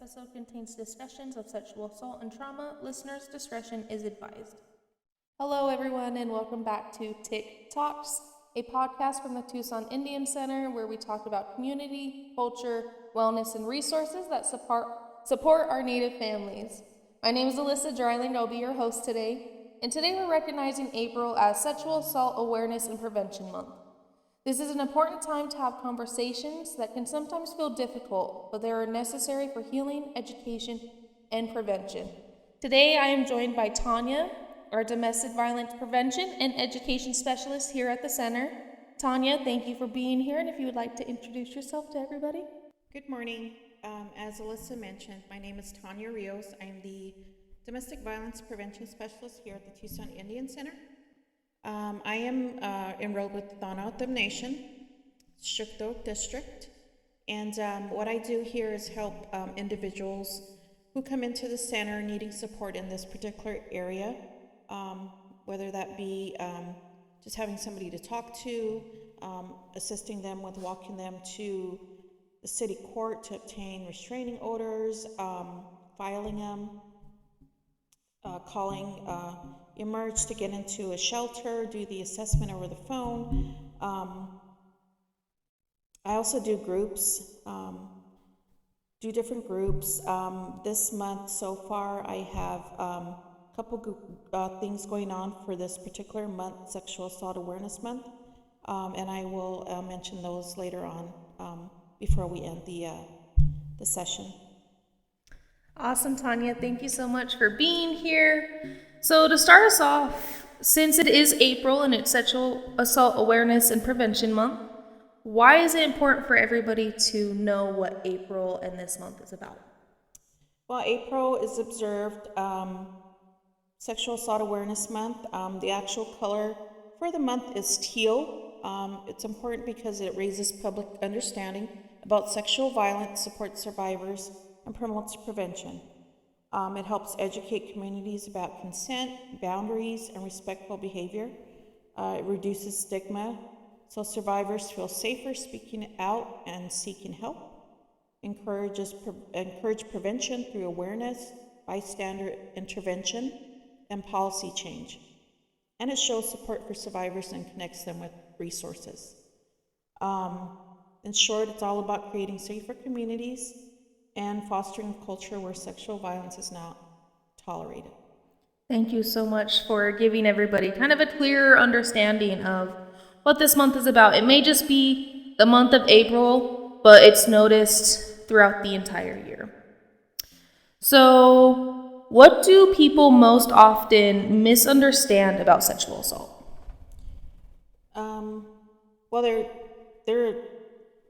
episode contains discussions of sexual assault and trauma. Listeners' discretion is advised. Hello, everyone, and welcome back to TIC Talks, a podcast from the Tucson Indian Center where we talk about community, culture, wellness, and resources that support our Native families. My name is Alyssa Dryling. I'll be your host today. And today we're recognizing April as Sexual Assault Awareness and Prevention Month. This is an important time to have conversations that can sometimes feel difficult, but they are necessary for healing, education, and prevention. Today I am joined by Tanya, our domestic violence prevention and education specialist here at the center. Tanya, thank you for being here, and if you would like to introduce yourself to everybody. Good morning. As Alyssa mentioned, my name is Tanya Rios. I am the domestic violence prevention specialist here at the Tucson Indian Center. I am enrolled with Thanaotam Nation, Shukdo District, and what I do here is help individuals who come into the center needing support in this particular area, whether that be just having somebody to talk to, assisting them with walking them to the city court to obtain restraining orders, filing them, calling Emerge to get into a shelter, do the assessment over the phone. I also do groups, do different groups. This month so far I have a couple things going on for this particular month, Sexual Assault Awareness Month, and I will mention those later on before we end the session. Awesome, Tanya. Thank you so much for being here. So to start us off, since it is April and it's Sexual Assault Awareness and Prevention Month, why is it important for everybody to know what April and this month is about? Well, April is observed Sexual Assault Awareness Month. The actual color for the month is teal. It's important because it raises public understanding about sexual violence, supports survivors, and promotes prevention. It helps educate communities about consent, boundaries, and respectful behavior. It reduces stigma, so survivors feel safer speaking out and seeking help. Encourage prevention through awareness, bystander intervention, and policy change. And it shows support for survivors and connects them with resources. In short, it's all about creating safer communities and fostering a culture where sexual violence is not tolerated. Thank you so much for giving everybody kind of a clearer understanding of what this month is about. It may just be the month of April, but it's noticed throughout the entire year. So, what do people most often misunderstand about sexual assault? Well, there are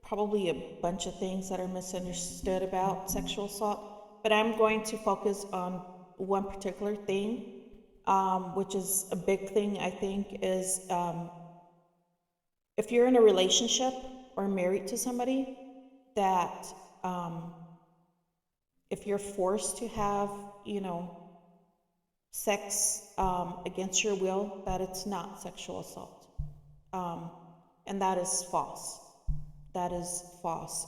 probably a bunch of things that are misunderstood about sexual assault, but I'm going to focus on one particular thing, which is a big thing, I think, is if you're in a relationship or married to somebody, that if you're forced to have, sex against your will, that it's not sexual assault. And that is false. That is false,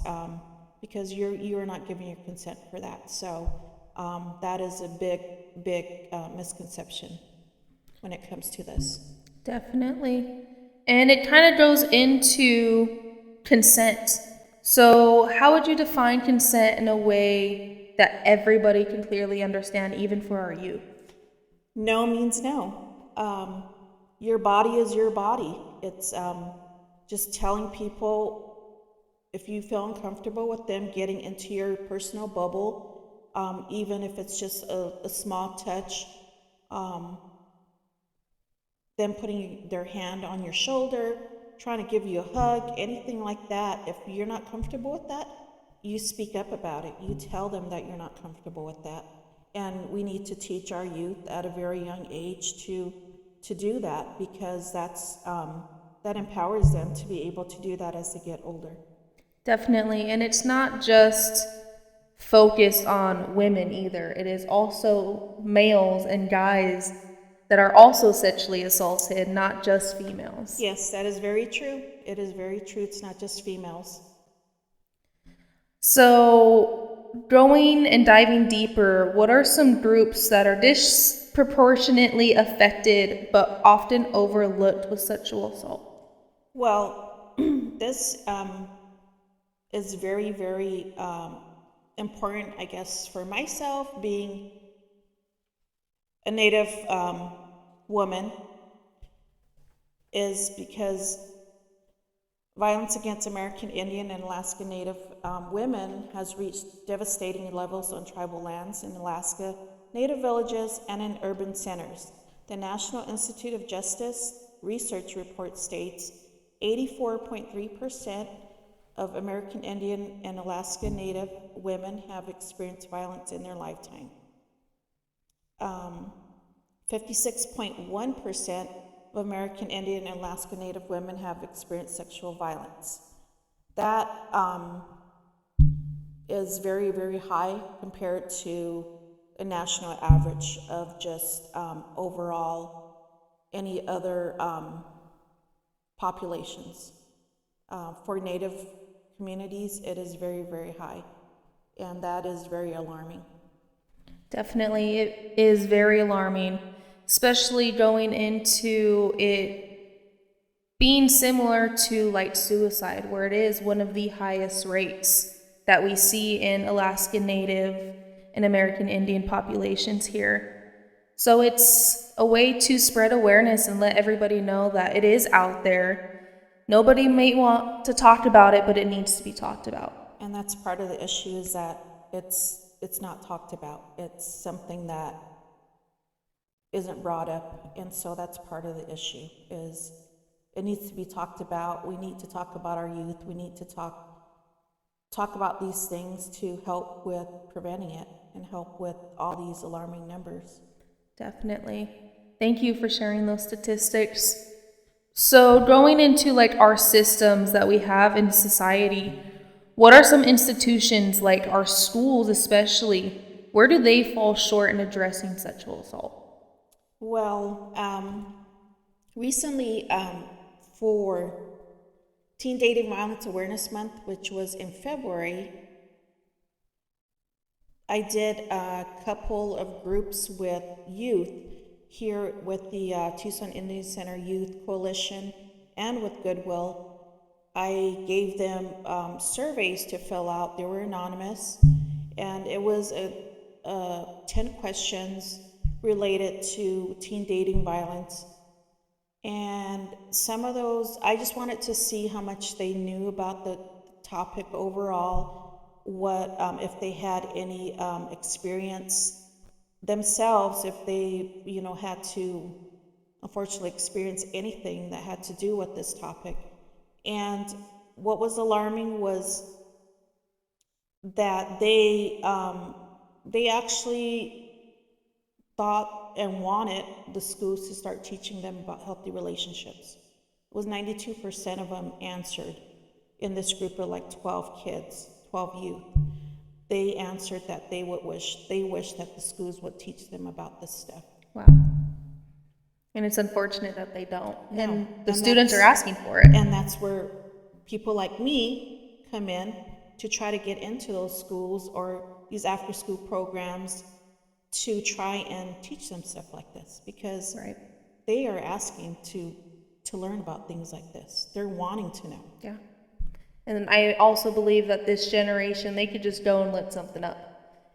because you are not giving your consent for that. So that is a big misconception when it comes to this. Definitely. And it kind of goes into consent. So how would you define consent in a way that everybody can clearly understand, even for our youth? No means no. Your body is your body. It's just telling people, if you feel uncomfortable with them getting into your personal bubble, even if it's just a small touch, them putting their hand on your shoulder, trying to give you a hug, anything like that, if you're not comfortable with that, you speak up about it. You tell them that you're not comfortable with that. And we need to teach our youth at a very young age to do that, because that empowers them to be able to do that as they get older. Definitely. And it's not just focused on women either. It is also males and guys that are also sexually assaulted, not just females. Yes, that is very true. It is very true. It's not just females. So going and diving deeper, what are some groups that are disproportionately affected but often overlooked with sexual assault? Well, this is very, very important, I guess, for myself, being a Native woman, is because violence against American Indian and Alaska Native women has reached devastating levels on tribal lands in Alaska, Native villages, and in urban centers. The National Institute of Justice research report states 84.3% of American Indian and Alaska Native women have experienced violence in their lifetime. 56.1% of American Indian and Alaska Native women have experienced sexual violence. That is very, very high compared to a national average of just overall any other populations. For Native communities, it is very, very high, and that is very alarming. Definitely, it is very alarming, especially going into it being similar to like suicide, where it is one of the highest rates that we see in Alaska Native and American Indian populations here. So it's a way to spread awareness and let everybody know that it is out there. Nobody may want to talk about it, but it needs to be talked about. And that's part of the issue, is that it's not talked about. It's something that isn't brought up, and so that's part of the issue, is it needs to be talked about. We need to talk about our youth. We need to talk about these things to help with preventing it and help with all these alarming numbers. Definitely. Thank you for sharing those statistics. So going into like our systems that we have in society, what are some institutions, like our schools especially, where do they fall short in addressing sexual assault? Well, recently for Teen Dating Violence Awareness Month, which was in February, I did a couple of groups with youth here with the Tucson Indian Center Youth Coalition and with Goodwill. I gave them surveys to fill out. They were anonymous, and it was 10 questions related to teen dating violence. And some of those, I just wanted to see how much they knew about the topic overall, what if they had any experience themselves, if they had to unfortunately experience anything that had to do with this topic. And what was alarming was that they actually thought and wanted the schools to start teaching them about healthy relationships. It was 92% of them answered in this group of like 12 kids, 12 youth. They answered that they wish that the schools would teach them about this stuff. Wow. And it's unfortunate that they don't. No. And the students are asking for it. And that's where people like me come in to try to get into those schools or these after-school programs to try and teach them stuff like this, because they are asking to learn about things like this. They're wanting to know. Yeah. And I also believe that this generation, they could just go and look something up.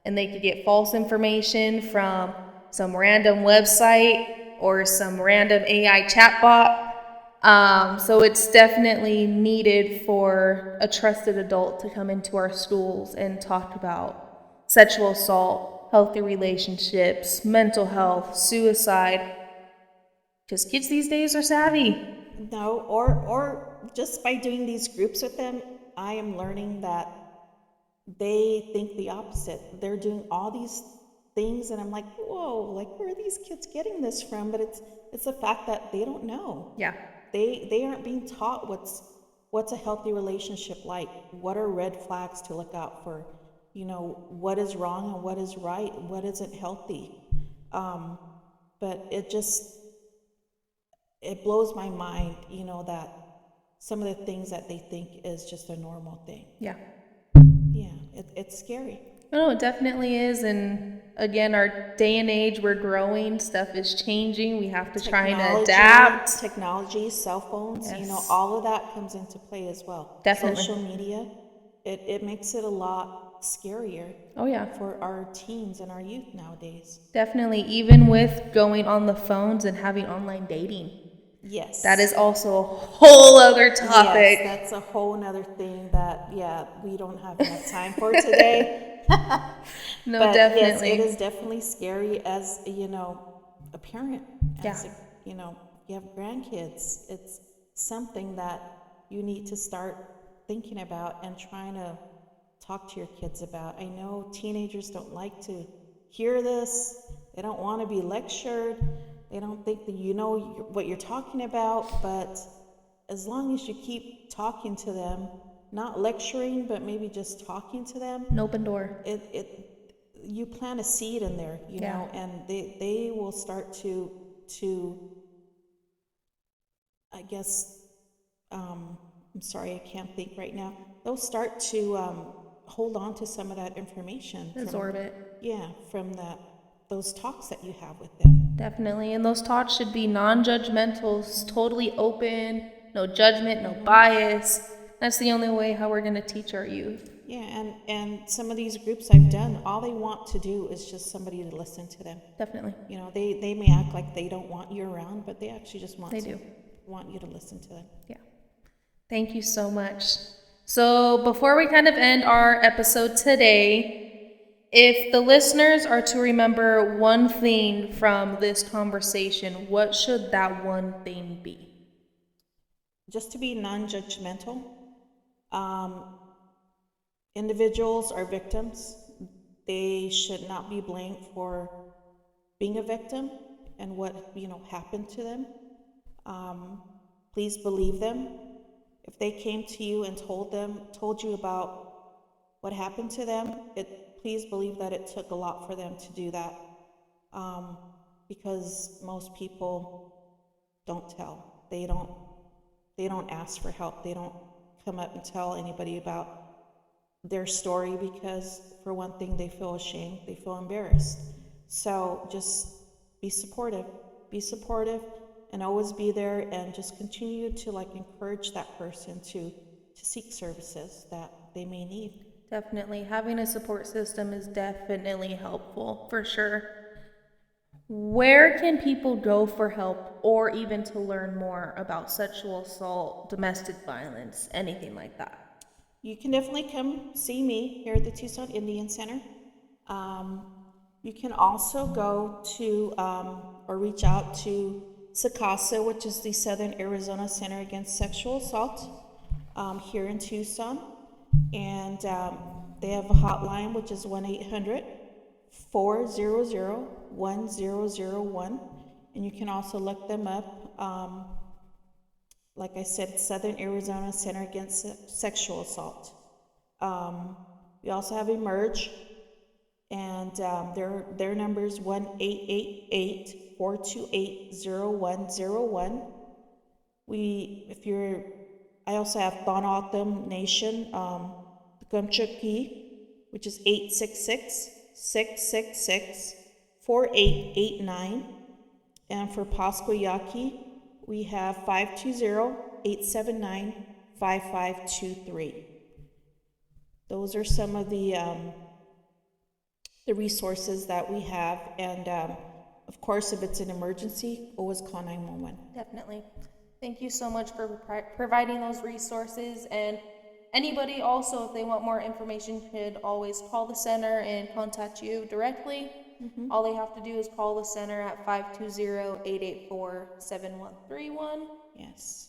And they could get false information from some random website or some random AI chatbot. So it's definitely needed for a trusted adult to come into our schools and talk about sexual assault, healthy relationships, mental health, suicide. Because kids these days are savvy. No, or just by doing these groups with them, I am learning that they think the opposite. They're doing all these things, and I'm like, whoa, like, where are these kids getting this from? But it's the fact that they don't know. Yeah. They aren't being taught what's a healthy relationship like. What are red flags to look out for? What is wrong and what is right, what isn't healthy. But it blows my mind, that some of the things that they think is just a normal thing. Yeah. Yeah, it's scary. No, it definitely is. And again, our day and age, we're growing, stuff is changing. We have to try and adapt. Technology, cell phones, Yes. all of that comes into play as well. Definitely. Social media, it makes it a lot scarier Oh, yeah. for our teens and our youth nowadays. Definitely. Even with going on the phones and having online dating. Yes. That is also a whole other topic. Yes, that's a whole nother thing that, we don't have enough time for today. No, But definitely. yes, it is definitely scary as, a parent. As Yeah. you have grandkids. It's something that you need to start thinking about and trying to talk to your kids about. I know teenagers don't like to hear this. They don't want to be lectured. They don't think that you know what you're talking about, but as long as you keep talking to them, not lecturing, but maybe just talking to them, An open door. You plant a seed in there, you know, and they will start to I guess I'm sorry, I can't think right now. They'll start to hold on to some of that information. Absorb it. Yeah, from those talks that you have with them. Definitely. And those talks should be non-judgmental, totally open, no judgment, no bias. That's the only way how we're going to teach our youth. Yeah, and some of these groups I've done, all they want to do is just somebody to listen to them. Definitely. They may act like they don't want you around, but they actually just want you to listen to them. Yeah. Thank you so much. So before we kind of end our episode today, if the listeners are to remember one thing from this conversation, what should that one thing be? Just to be non-judgmental. Individuals are victims. They should not be blamed for being a victim and what happened to them. Please believe them. If they came to you and told you about what happened to them, please believe that it took a lot for them to do that, because most people don't tell. They don't ask for help. They don't come up and tell anybody about their story because, for one thing, they feel ashamed. They feel embarrassed. So just be supportive. Be supportive. And always be there, and just continue to encourage that person to seek services that they may need. Definitely. Having a support system is definitely helpful, for sure. Where can people go for help or even to learn more about sexual assault, domestic violence, anything like that? You can definitely come see me here at the Tucson Indian Center. You can also go to or reach out to SACASA, which is the Southern Arizona Center Against Sexual Assault, here in Tucson. And they have a hotline, which is 1-800-400-1001. And you can also look them up. Like I said, Southern Arizona Center Against Sexual Assault. We also have Emerge, and their number is 1-888-428-0101. I also have Bonautham Nation, Gumchuki, which is 866-666-4889. And for Pasquayaki, we have 520-879-5523. Those are some of the resources that we have, and of course, if it's an emergency, always call 911. Definitely. Thank you so much for providing those resources, and anybody also, if they want more information, could always call the center and contact you directly. Mm-hmm. All they have to do is call the center at 520-884-7131. Yes.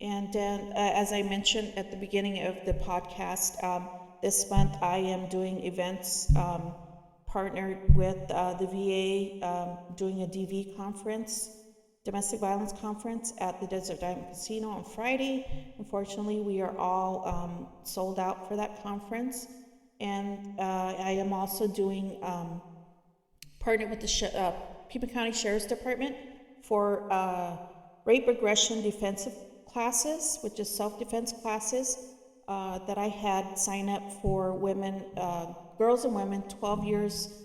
And as I mentioned at the beginning of the podcast, this month I am doing events partnered with the VA, doing a DV conference, domestic violence conference at the Desert Diamond Casino on Friday. Unfortunately, we are all sold out for that conference. And I am also doing, partnered with the Pima County Sheriff's Department for rape aggression defensive classes, which is self-defense classes that I had sign up for women girls and women 12 years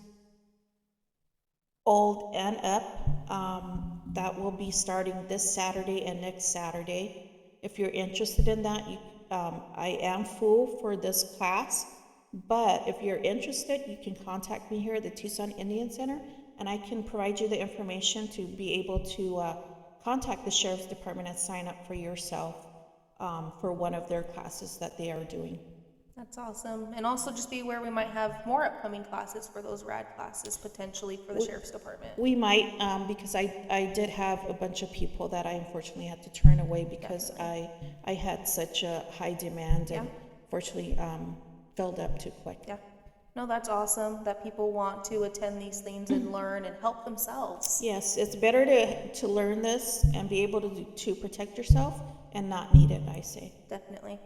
old and up. That will be starting this Saturday and next Saturday. If you're interested in that, I am full for this class, but if you're interested, you can contact me here at the Tucson Indian Center, and I can provide you the information to be able to contact the Sheriff's Department and sign up for yourself for one of their classes that they are doing. That's awesome. And also just be aware we might have more upcoming classes for those RAD classes potentially for the Sheriff's Department. We might, because I did have a bunch of people that I unfortunately had to turn away because I had such a high demand and unfortunately filled up too quick. Yeah. No, that's awesome that people want to attend these things and learn and help themselves. Yes, it's better to learn this and be able to protect yourself and not need it, I say. Definitely.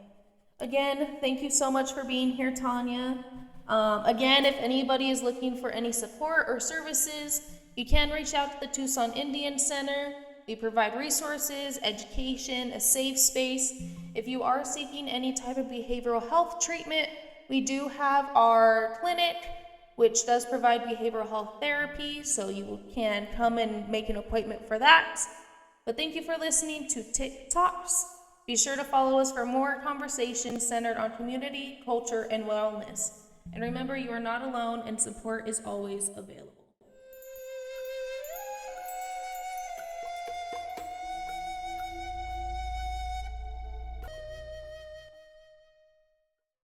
Again, thank you so much for being here, Tanya. Again, if anybody is looking for any support or services, you can reach out to the Tucson Indian Center. We provide resources, education, a safe space. If you are seeking any type of behavioral health treatment, we do have our clinic, which does provide behavioral health therapy, so you can come and make an appointment for that. But thank you for listening to TIC Talks. Be sure to follow us for more conversations centered on community, culture, and wellness. And remember, you are not alone and support is always available.